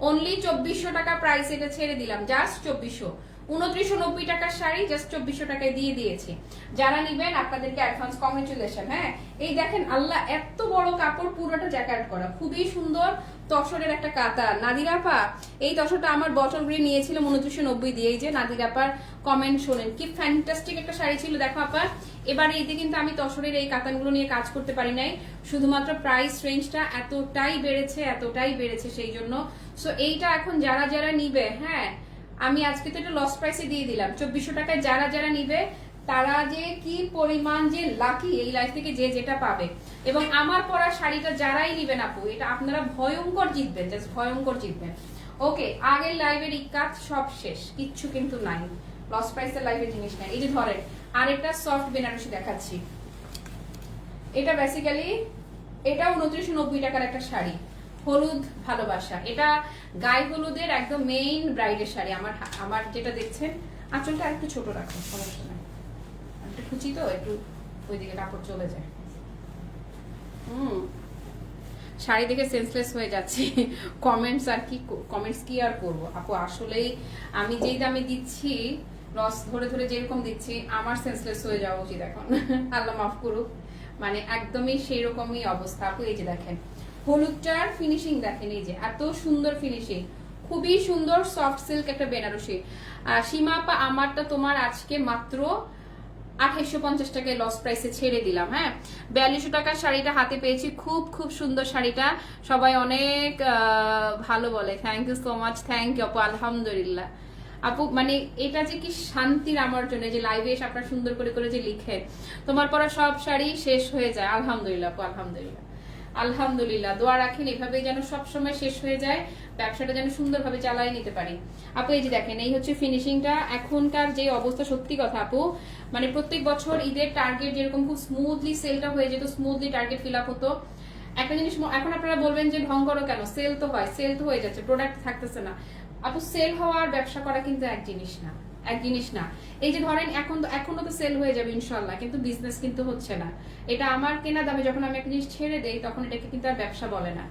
অনলি 2400 টাকা প্রাইস, এটা ছেড়ে দিলাম জাস্ট 2400। 2990 টাকার শাড়ি জাস্ট 2400 টাকায় দিয়ে দিয়েছি। যারা নিবেন আপনাদেরকে অ্যাডভান্স কংগ্রেচুলেশন। হ্যাঁ এই দেখেন, আল্লাহ এত বড় কাপড়, পুরোটা জ্যাকেট করা, খুবই সুন্দর তসরের একটা কাতার। নাদিরাপা এই তসরটা আমার বটল গ্রিন নিয়েছিল 2990 দিয়ে। এই যে নাদিরাপার কমেন্ট শোনেন, কি ফ্যান্টাস্টিক একটা শাড়ি ছিল। দেখো আপা, এবার এইতে কিন্তু আমি তসরের এই কাতানগুলো নিয়ে কাজ করতে পারি নাই, শুধুমাত্র প্রাইস রেঞ্জটা এতটাই বেড়েছে, এতটাই বেড়েছে সেই জন্য। সো এইটা এখন যারা যারা নিবে, হ্যাঁ আমি আজকে তো এটা লস প্রাইসে দিয়ে দিলাম 2400 টাকায়। যারা যারা নিবে তারা যে কি পরিমাণ যে লাকি, এই লাইফ থেকে যে যেটা পাবে। এবং আমার পরা শাড়িটা যারাই নিবেন আপু, এটা আপনারা ভয়ঙ্কর জিতবেন, জাস্ট ভয়ঙ্কর জিতবেন। ওকে, আগের লাইভের ইকাত সব শেষ, কিচ্ছু কিন্তু নাই, লস প্রাইসের লাইভের জিনিস নাই। এই যে ধরেন আরেকটা সফট বেনারসি দেখাচ্ছি, এটা বেসিক্যালি এটা 2990 টাকার একটা শাড়ি, হলুদ ভালোবাসা। এটা গায়ে হলুদের একদম মেইন ব্রাইডের শাড়ি। আমার যেটা দেখছেন, আঁচলটা একটু ছোট রাখো, সমস্যা নাই, একটু খুঁচি তো একটু ওইদিকে কাপড় চলে যায়। শাড়ি দেখে সেন্সলেস হয়ে যাচ্ছে। কমেন্টস কি আর করবো আপু, আসলেই আমি যেই দামে দিচ্ছি, লস ধরে ধরে যেরকম দিচ্ছি, আমার সেন্সলেস হয়ে যাওয়া উচিত এখন। আল্লাহ মাফ করুক, মানে একদমই সেই রকমই অবস্থা আপু। এই যে দেখেন হলুদটার ফিনিশিং দেখেন, এই যে এত সুন্দর ফিনিশিং, খুবই সুন্দর সফট সিল্ক একটা বেনারসি। সীমা আপা, আমারটা তোমার আজকে মাত্র 2850 টাকায় লস প্রাইসে ছেড়ে দিলাম। হ্যাঁ 4200 টাকার শাড়িটা হাতে পেয়েছি, খুব খুব সুন্দর শাড়িটা, সবাই অনেক ভালো বলে। Thank you so much, thank you আপু, আলহামদুলিল্লাহ। আপু মানে এটা যে কি শান্তির আমার জন্য, যে লাইভে এসে আপনারা সুন্দর করে করে যে লিখে, তোমার পরা সব শাড়ি শেষ হয়ে যায়। আলহামদুলিল্লাহ আপু, আলহামদুলিল্লাহ, আলহামদুলিল্লাহ। দোয়া রাখেন এভাবেই যেন সবসময় শেষ হয়ে যায়, ব্যবসাটা যেন সুন্দরভাবে চালাই নিতে পারি। আপু এই যে দেখেন, এই হচ্ছে ফিনিশিংটা। এখনকার যে অবস্থা, সত্যি কথা আপু, মানে প্রত্যেক বছর ঈদের টার্গেট যেরকম খুব স্মুথলি সেলটা হয়ে যেত, স্মুথলি টার্গেট ফিল আপ হতো। একটা জিনিস এখন আপনারা বলবেন যে ঢং করো কেন, সেল তো হয়, সেল তো হয়ে যাচ্ছে, প্রোডাক্ট থাকতেছে না। আপু সেল হওয়া আর ব্যবসা করা কিন্তু এক জিনিস না, এক জিনিস না। এই যে ধরেন এখনো তো সেল হয়ে যাবে ইনশাল্লাহ, কিন্তু বিজনেস কিন্তু হচ্ছে না। এটা আমার কেনা দামে যখন আমি একটা জিনিস ছেড়ে দেই, তখন এটাকে কিন্তু আর ব্যবসা বলে না।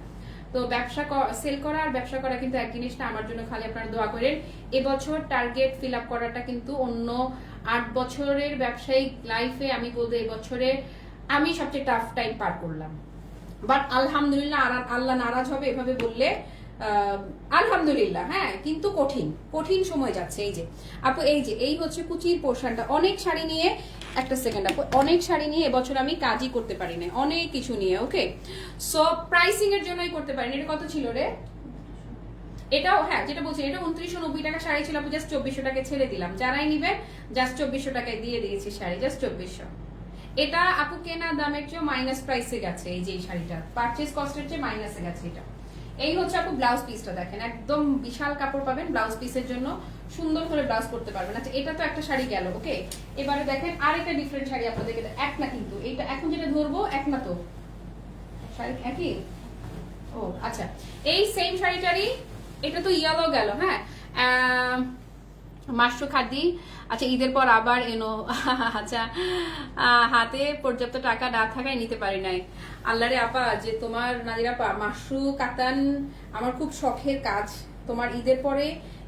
তো ব্যবসা সেল করা আর ব্যবসা করা কিন্তু এক জিনিস না। আমার জন্য খালি আপনারা দোয়া করেন। এবছর টার্গেট ফিল আপ করাটা কিন্তু অন্য 8 বছরের ব্যবসায়িক লাইফে আমি বলবো এবছরে আমি সবচেয়ে টাফ টাইম পার করলাম। বাট আলহামদুলিল্লাহ, আল্লাহ নারাজ হবে এভাবে বললে, আলহামদুলিল্লাহ। হ্যাঁ কিন্তু কঠিন কঠিন সময় যাচ্ছে। এই যে আপু, এই হচ্ছে কুচির পোর্শনটা। অনেক শাড়ি নিয়ে, একটা সেকেন্ড আপু, অনেক শাড়ি নিয়ে এবছর আমি কাজই করতে পারি না, অনেক কিছু নিয়ে। ওকে, সো প্রাইসিং এর জন্যই করতে পারি না। এটা কত ছিল রে? এটাও হ্যাঁ যেটা বলছি, এটা 2990 টাকা শাড়ি ছিল আপু, জাস্ট 2400 টাকায় ছেড়ে দিলাম। যারাই নিবেন জাস্ট 2400 টাকায় দিয়ে দিয়েছি শাড়ি, জাস্ট 2400। এটা আপু কেনা দামের চেয়ে মাইনাস প্রাইসে গেছে। এই যে এই শাড়িটা পারচেজ কস্টের চেয়ে মাইনাসে গেছে এটা। এই হচ্ছে আপু ব্লাউজ পিসটা দেখেন, একদম বিশাল কাপড় পাবেন ব্লাউজ পিসের জন্য, সুন্দর করে ব্লাউজ করতে পারবেন। আচ্ছা এটা তো একটা শাড়ি গেল। ওকে, এবারে দেখেন আরেকটা ডিফারেন্ট শাড়ি আপনাদেরকে, এক না কিন্তু এইটা এখন যেটা ধরবো এক না তো, শাড়ি একই। ও আচ্ছা, এই সেম শাড়িটারই, এটা তো ইয়েলো গেল। হ্যাঁ মাশরু খাদি, আচ্ছা ঈদের পর আবার এনো। আচ্ছা হাতে পর্যাপ্ত টাকা না থাকায় নিতে পারি নাই। আল্লাহরে আপা, যে তোমার নাজির আপা মাশরু কাতান আমার খুব শখের কাজ। তোমার ঈদের পরে,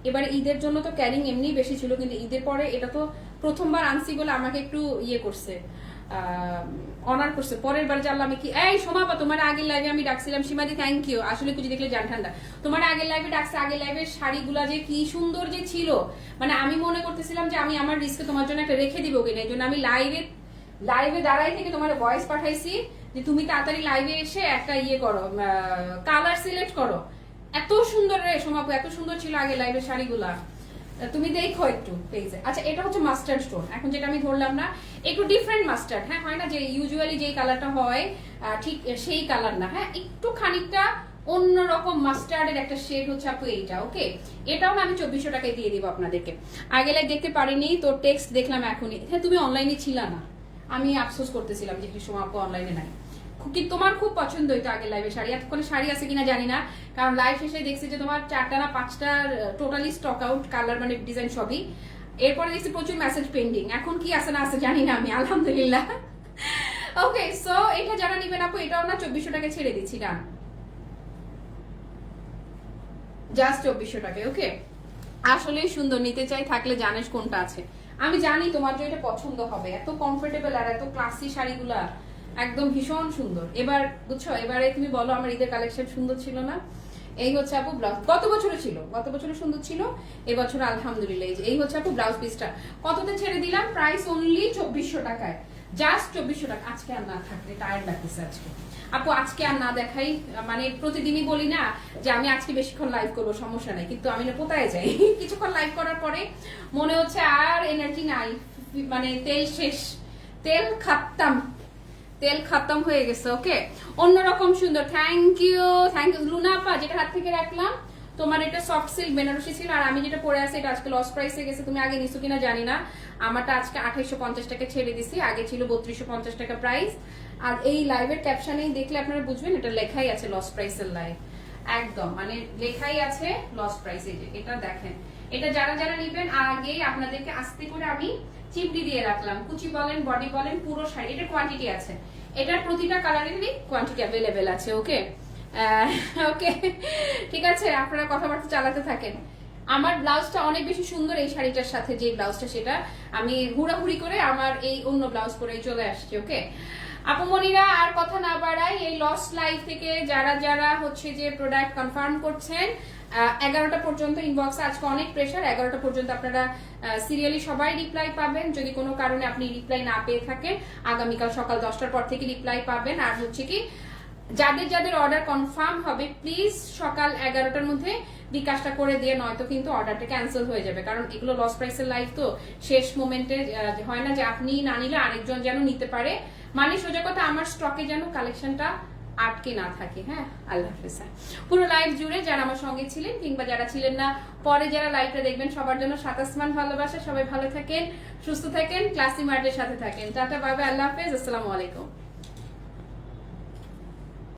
এবারে ঈদের জন্য তো ক্যারিং এমনি বেশি ছিল, কিন্তু ঈদের পরে এটা তো প্রথমবার আনছি বলে আমাকে একটু ইয়ে করছে, অনার করছে। পরের বার জানলাম আমি কি, এই সোমাপা তোমার আগের লাইভে আমি ডাকছিলাম, সীমাদি থ্যাংক ইউ, আসলে কিছু দেখলে জান ঠান্ডা। তোমার আগের লাইভে ডাকছে, আগের লাইভের শাড়িগুলা যে কি সুন্দর যে ছিল, মানে আমি মনে করতেছিলাম যে আমি আমার রিস্কে তোমার জন্য একটা রেখে দিব কিনা, এই জন্য আমি লাইভে দাঁড়াই থেকে তোমার ভয়েস পাঠাইছি যে তুমি তাড়াতাড়ি লাইভে এসে একটা ইয়ে করো, কালার সিলেক্ট করো। এত সুন্দর রে সোমাপু, এত সুন্দর ছিল আগে লাইভের শাড়িগুলা, তুমি দেখো একটু পেজে। আচ্ছা এটা হচ্ছে মাস্টার্ড স্টোন, এখন যেটা আমি ধরলাম না, একটু ডিফারেন্ট মাস্টার্ড, হ্যাঁ হয় না যে ইউজুয়ালি যেই কালারটা হয় ঠিক সেই কালার না, হ্যাঁ একটু খানিকটা অন্যরকম মাস্টার্ডের একটা শেড হচ্ছে আপু এইটা। ওকে, এটাও না আমি 2400 টাকায় দিয়ে দিব আপনাদেরকে। আগে লাইক দেখতে পারিনি, তোর টেক্সট দেখলাম এখনই। হ্যাঁ তুমি অনলাইনে ছিলা না, আমি আফসোস করতেছিলাম যে সময় আপু অনলাইনে নাই। কিন্তু তোমার খুব পছন্দ হইতো আগের লাইভে শাড়ি, এতক্ষণে শাড়ি আছে কিনা জানি না, কারণ লাইভ শেষে দেখছি যে তোমার 4টা না 5টা টোটালি স্টক আউট, কালার মানে ডিজাইন সবই। এরপরে দেখছি প্রচুর মেসেজ পেন্ডিং, এখন কি আছে না আছে জানি না আমি, আলহামদুলিল্লাহ। ওকে সো এটা যারা নিবেন আপু, এটাও না 2400 টাকা ছেড়ে দিচ্ছি, ডান, জাস্ট 2400 টাকায়। ওকে, আসলেই সুন্দর, নিতে চাই থাকলে জানিস কোনটা আছে, আমি জানি তোমার যে এটা পছন্দ হবে, এত কমফোর্টেবল আর এত ক্লাসি শাড়িগুলা একদম ভীষণ সুন্দর। এবার বুঝছো, এবারে তুমি বলো আমার ঈদের কালেকশন সুন্দর ছিল না? এই হচ্ছে আপু ব্লাউজ, গত বছরে ছিল, গত বছরে সুন্দর ছিল, এবছর আলহামদুলিল্লাহ। এই হচ্ছে আপু ব্লাউজ পিসটা, কততে ছেড়ে দিলাম, প্রাইস অনলি 2400 টাকায়, জাস্ট 2400 টাকা। আজকে আর না থাকলে টায়ার্ড লাগতেছে আজকে আপু, আজকে আর না দেখাই, মানে প্রতিদিনই বলি না যে আমি আজকে বেশিক্ষণ লাইভ করবো, সমস্যা নাই, কিন্তু আমি না কোথায় যাই কিছুক্ষণ লাইভ করার পরে মনে হচ্ছে আর এনার্জি নাই, মানে তেল শেষ, তেল খতম হয়ে গেছে। ওকে, অন্যরকম সুন্দর, থ্যাংক ইউ লুনা আপা, যেটা হাত থেকে রাখলাম তোমার এটা সফট সিল্ক বেনারসি ছিল, আর আমি যেটা পরে আছি এটা আজকে লস প্রাইসে গেছে, তুমি আগে নিছো কিনা জানি না, আমারটা আজকে 2850 টাকা ছেড়ে দিছি, আগে ছিল 3250 টাকা প্রাইস। আর এই লাইভের ক্যাপশনেই দেখলে আপনারা বুঝবেন এটা লেখাই আছে লস প্রাইসের লাইভ, একদম মানে লেখাই আছে লস প্রাইস। এই যে এটা দেখেন, এটা যারা যারা নিবেন আগেই আপনাদেরকে আস্তে করে আমি চিমটি দিয়ে রাখলাম, কুচি বলেন বডি বলেন পুরো শাড়ি, এটা কোয়ান্টিটি আছে, এটার প্রতিটা কালারেরই কোয়ান্টিটি অ্যাভেলেবেল আছে। ওকে ওকে ঠিক আছে, আপনারা কথাবার্তা চালাতে থাকেন। আমার ব্লাউজটা অনেক বেশি সুন্দর, এই শাড়িটার সাথে যে ব্লাউজটা সেটা আমি হুড়াহুড়ি করে আমার এই অন্য ব্লাউজ পরে চলে আসছি। ওকে আপুমনিরা, আর কথা না বাড়াই, এই লস লাইভ থেকে যারা যারা হচ্ছে যে প্রোডাক্ট কনফার্ম করছেন 11টা পর্যন্ত ইনবক্সে, আজকে অনেক প্রেশার, 11টা পর্যন্ত আপনারা সিরিয়ালি সবাই রিপ্লাই পাবেন। যদি কোনো কারণে আপনি রিপ্লাই না পেয়ে থাকেন, আগামীকাল সকাল 10টার পর থেকে রিপ্লাই পাবেন। আর হচ্ছে কি যাদের যাদের অর্ডার কনফার্ম হবে প্লিজ সকাল 11টার মধ্যে বিকাশটা করে দিয়ে, নয়তো কিন্তু অর্ডারটা ক্যান্সেল হয়ে যাবে, কারণ এগুলো লস প্রাইসের লাইভ তো, শেষ মোমেন্টে হয় না যে আপনি না নিলে আরেকজন যেন নিতে পারে, মানে সোজা কথা আমার স্টকে যেন কালেকশনটা আটকে না থাকে। হ্যাঁ, আল্লাহ হাফেজ। পুরো লাইভ জুড়ে যারা আমার সঙ্গে ছিলেন কিংবা যারা ছিলেন না, পরে যারা লাইভটা দেখবেন, সবার জন্য 7 আসমান ভালোবাসা, সবাই ভালো থাকেন, সুস্থ থাকেন, ক্লাসি মার্টের সাথে থাকেন, টাটা বাই বাই, আল্লাহ হাফেজ, আসসালামু আলাইকুম।